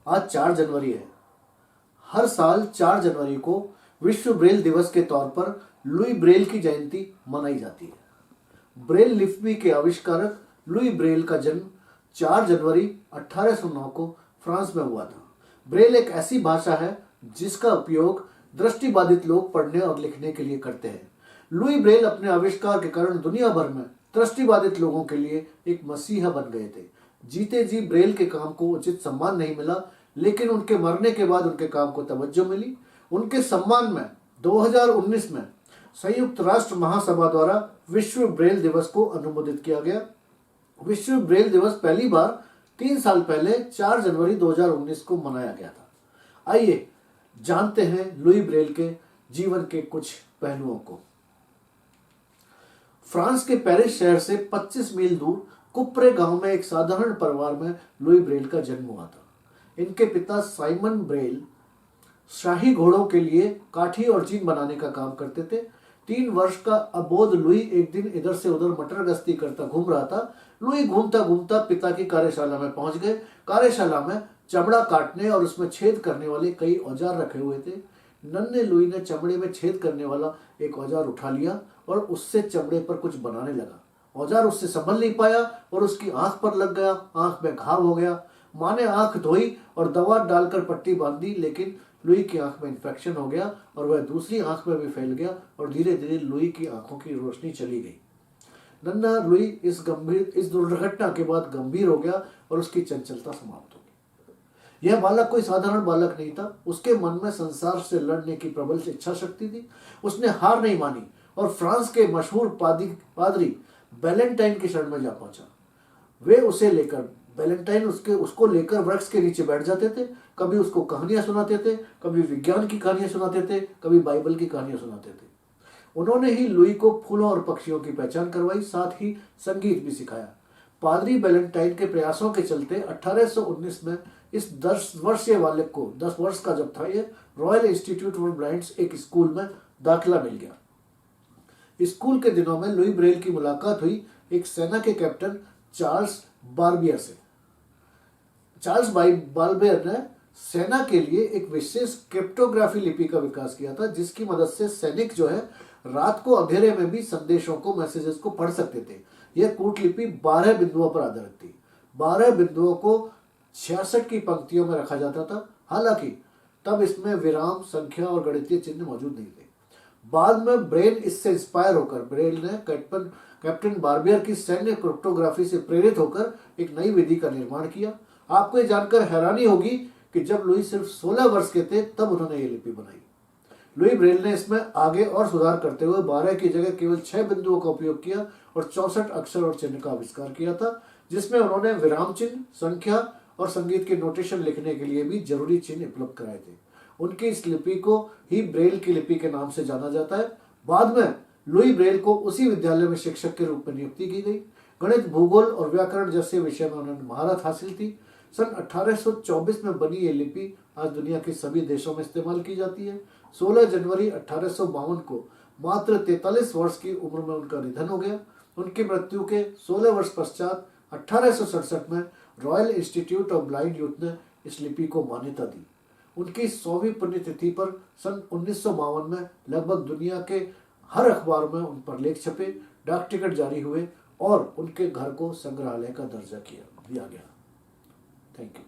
आज 4 जनवरी है। हर साल 4 जनवरी को विश्व ब्रेल दिवस के तौर पर लुई ब्रेल की जयंती मनाई जाती है। ब्रेल लिपि के आविष्कारक लुई ब्रेल का जन्म 4 जनवरी 1809 को फ्रांस में हुआ था। ब्रेल एक ऐसी भाषा है जिसका उपयोग दृष्टिबाधित लोग पढ़ने और लिखने के लिए करते हैं। लुई ब्रेल अपने आविष्कार के कारण दुनिया भर में दृष्टिबाधित लोगों के लिए एक मसीहा बन गए थे। जीते जी ब्रेल के काम को उचित सम्मान नहीं मिला, लेकिन उनके मरने के बाद उनके काम को तवज्जो मिली। उनके सम्मान में 2019 में संयुक्त राष्ट्र महासभा द्वारा विश्व ब्रेल दिवस को अनुमोदित किया गया। विश्व ब्रेल दिवस पहली बार 3 साल पहले 4 जनवरी 2019 को मनाया गया था। आइए जानते हैं लुई ब्रेल के जीवन के कुछ पहलुओं को। फ्रांस के पेरिस शहर से 25 मील दूर कुप्रे गांव में एक साधारण परिवार में लुई ब्रेल का जन्म हुआ था। इनके पिता साइमन ब्रेल शाही घोड़ों के लिए काठी और चीन बनाने का काम करते थे। 3 वर्ष का अबोध लुई एक दिन इधर से उधर मटर गश्ती करता घूम रहा था। लुई घूमता घूमता पिता की कार्यशाला में पहुंच गए। कार्यशाला में चमड़ा काटने और उसमें छेद करने वाले कई औजार रखे हुए थे। नन्हे लुई ने चमड़े में छेद करने वाला एक औजार उठा लिया और उससे चमड़े पर कुछ बनाने लगा। औजार उससे संभल नहीं पाया और उसकी आंख पर लग गया। आंख में घाव हो गया। माँ ने आंख धोई और दवा डालकर पट्टी बांध दी, लेकिन लुई की आंख में इन्फेक्शन हो गया और वह दूसरी आंख में भी फैल गया और धीरे धीरे लुई की आंखों की रोशनी चली गई। नन्हा लुई इस दुर्घटना के बाद गंभीर हो गया और उसकी चंचलता समाप्त हो गई। यह बालक कोई साधारण बालक नहीं था। उसके मन में संसार से लड़ने की प्रबल इच्छा शक्ति थी। उसने हार नहीं मानी और फ्रांस के मशहूर पादरी बैलेंटाइन की शरण में जा पहुंचा। वे उसे लेकर बैलेंटाइन उसको लेकर वृक्ष के नीचे बैठ जाते थे। कभी उसको कहानियां सुनाते थे, कभी विज्ञान की कहानियां सुनाते थे, कभी बाइबल की कहानियां सुनाते थे। उन्होंने ही लुई को फूलों और पक्षियों की पहचान करवाई, साथ ही संगीत भी सिखाया। पादरी बैलेंटाइन के प्रयासों के चलते 1819 में इस 10 वर्षीय बालक को, 10 वर्ष का जब था ये, रॉयल इंस्टीट्यूट फॉर ब्लाइंड्स एक स्कूल में दाखिला मिल गया। स्कूल के दिनों में लुई ब्रेल की मुलाकात हुई एक सेना के कैप्टन चार्ल्स बार्बियर से। चार्ल्स बार्बियर ने सेना के लिए एक विशेष क्रिप्टोग्राफी लिपि का विकास किया था, जिसकी मदद से सैनिक जो है रात को अंधेरे में भी संदेशों को, मैसेजेस को पढ़ सकते थे। यह कूटलिपि 12 बिंदुओं पर आधारित थी। 12 बिंदुओं को 66 की पंक्तियों में रखा जाता था। हालांकि तब इसमें विराम, संख्या और गणितीय चिन्ह मौजूद नहीं थे। बाद में ब्रेल इससे इंस्पायर होकर ब्रेल ने कैप्टन बार्बियर की सैन्य क्रिप्टोग्राफी से प्रेरित होकर एक नई विधि का निर्माण किया। आपको ये जानकर हैरानी होगी कि जब लुई सिर्फ 16 वर्ष के थे तब उन्होंने ये लिपि बनाई। लुई ब्रेल ने इसमें आगे और सुधार करते हुए 12 की जगह केवल 6 बिंदुओं का उपयोग किया और 64 अक्षर और चिन्ह का आविष्कार किया था, जिसमें उन्होंने विराम चिन्ह, संख्या और संगीत के नोटेशन लिखने के लिए भी जरूरी चिन्ह उपलब्ध कराए थे। उनकी इस लिपि को ही ब्रेल की लिपि के नाम से जाना जाता है। बाद में लुई ब्रेल को उसी विद्यालय में शिक्षक के रूप में नियुक्ति की गई। गणित, भूगोल और व्याकरण जैसे विषय में उन्होंने महारत हासिल थी। सन 1824 में बनी ये लिपि आज दुनिया के सभी देशों में इस्तेमाल की जाती है। 16 जनवरी 1852 को मात्र 43 वर्ष की उम्र में उनका निधन हो गया। उनकी मृत्यु के 16 वर्ष पश्चात 1867 में royal institute of blind youth ने इस लिपि को मान्यता दी। उनकी 100वीं पुण्यतिथि पर सन 1952 में लगभग दुनिया के हर अखबार में उन पर लेख छपे, डाक टिकट जारी हुए और उनके घर को संग्रहालय का दर्जा दिया गया। Thank you.